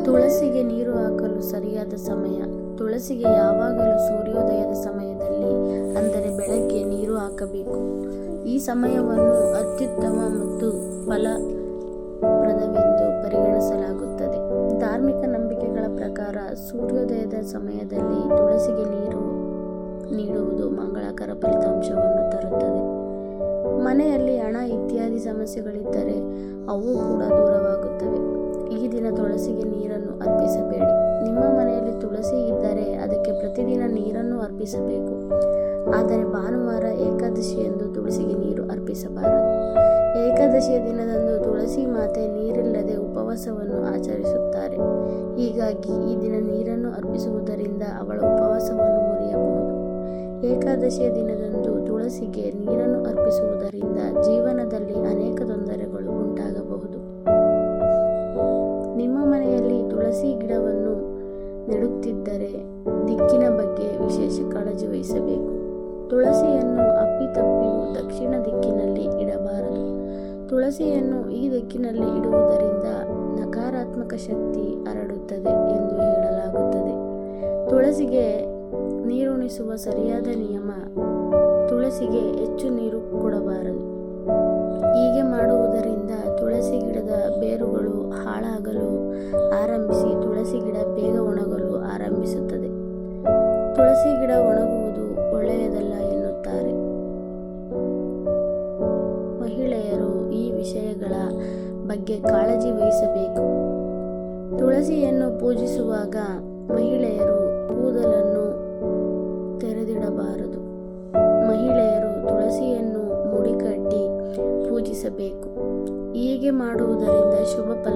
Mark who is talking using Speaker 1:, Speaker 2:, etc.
Speaker 1: ತುಳಸಿಗೆ ನೀರು ಹಾಕಲು ಸರಿಯಾದ ಸಮಯ. ತುಳಸಿಗೆ ಯಾವಾಗಲೂ ಸೂರ್ಯೋದಯದ ಸಮಯದಲ್ಲಿ, ಅಂದರೆ ಬೆಳಗ್ಗೆ ನೀರು ಹಾಕಬೇಕು. ಈ ಸಮಯವನ್ನು ಅತ್ಯುತ್ತಮ ಮತ್ತು ಫಲಪ್ರದವೆಂದು ಪರಿಗಣಿಸಲಾಗುತ್ತದೆ. ಧಾರ್ಮಿಕ ನಂಬಿಕೆಗಳ ಪ್ರಕಾರ ಸೂರ್ಯೋದಯದ ಸಮಯದಲ್ಲಿ ತುಳಸಿಗೆ ನೀರು ನೀಡುವುದು ಮಂಗಳಕರ ಫಲಿತಾಂಶವನ್ನು ತರುತ್ತದೆ. ಮನೆಯಲ್ಲಿ ಹಣ ಇತ್ಯಾದಿ ಸಮಸ್ಯೆಗಳಿದ್ದರೆ ಅವು ಕೂಡ ದೂರವಾಗುತ್ತವೆ. ಈ ದಿನ ತುಳಸಿಗೆ ನೀರನ್ನು ಅರ್ಪಿಸಬೇಡಿ. ನಿಮ್ಮ ಮನೆಯಲ್ಲಿ ತುಳಸಿ ಇದ್ದರೆ ಅದಕ್ಕೆ ಪ್ರತಿದಿನ ನೀರನ್ನು ಅರ್ಪಿಸಬೇಕು. ಆದರೆ ಭಾನುವಾರ ಏಕಾದಶಿಯಂದು ತುಳಸಿಗೆ ನೀರು ಅರ್ಪಿಸಬಾರದು. ಏಕಾದಶಿಯ ದಿನದಂದು ತುಳಸಿ ಮಾತೆ ನೀರಿಲ್ಲದೆ ಉಪವಾಸವನ್ನು ಆಚರಿಸುತ್ತಾರೆ. ಹೀಗಾಗಿ ಈ ದಿನ ನೀರನ್ನು ಅರ್ಪಿಸುವುದರಿಂದ ಅವಳ ಉಪವಾಸವನ್ನು ಮುರಿಯಬಹುದು. ಏಕಾದಶಿಯ ದಿನದಂದು ತುಳಸಿಗೆ ನೀರನ್ನು ಅರ್ಪಿಸುವುದರಿಂದ ಜೀವನದಲ್ಲಿ ಅನೇಕ ತೊಂದರೆಗಳು ಉಂಟಾಗಬಹುದು. ನಿಮ್ಮ ಮನೆಯಲ್ಲಿ ತುಳಸಿ ಗಿಡವನ್ನು ನೆಡುತ್ತಿದ್ದರೆ ದಿಕ್ಕಿನ ಬಗ್ಗೆ ವಿಶೇಷ ಕಾಳಜಿ ವಹಿಸಬೇಕು. ತುಳಸಿಯನ್ನು ಅಪ್ಪಿತಪ್ಪಿಯೂ ದಕ್ಷಿಣ ದಿಕ್ಕಿನಲ್ಲಿ ಇಡಬಾರದು. ತುಳಸಿಯನ್ನು ಈ ದಿಕ್ಕಿನಲ್ಲಿ ಇಡುವುದರಿಂದ ನಕಾರಾತ್ಮಕ ಶಕ್ತಿ ಹರಡುತ್ತದೆ ಎಂದು ಹೇಳಲಾಗುತ್ತದೆ. ತುಳಸಿಗೆ ನೀರುಣಿಸುವ ಸರಿಯಾದ ನಿಯಮ: ತುಳಸಿಗೆ ಹೆಚ್ಚು ನೀರು ಕೊಡಬಾರದು. ಹೀಗೆ ಮಾಡುವುದರಿಂದ ತುಳಸಿ ಗಿಡದ ಬೇರುಗಳು ಹಾಳಾಗಲು ಆರಂಭಿಸಿ ತುಳಸಿ ಗಿಡ ಬೇಗ ಒಣಗಲು ಆರಂಭಿಸುತ್ತದೆ. ತುಳಸಿ ಗಿಡ ಒಣಗುವುದು ಒಳ್ಳೆಯದಲ್ಲ ಎನ್ನುತ್ತಾರೆ. ಮಹಿಳೆಯರು ಈ ವಿಷಯಗಳ ಬಗ್ಗೆ ಕಾಳಜಿ ವಹಿಸಬೇಕು. ತುಳಸಿಯನ್ನು ಪೂಜಿಸುವಾಗ ಮಹಿಳೆಯರು ಕೂದಲನ್ನು ತೆರೆದಿಡಬಾರದು. ಮಹಿಳೆಯರು ತುಳಸಿಯನ್ನು ಮುಡಿಕಟ್ಟಿ ಪೂಜಿಸಬೇಕು. ಹೀಗೆ ಮಾಡುವುದರಿಂದ ಶುಭ ಫಲ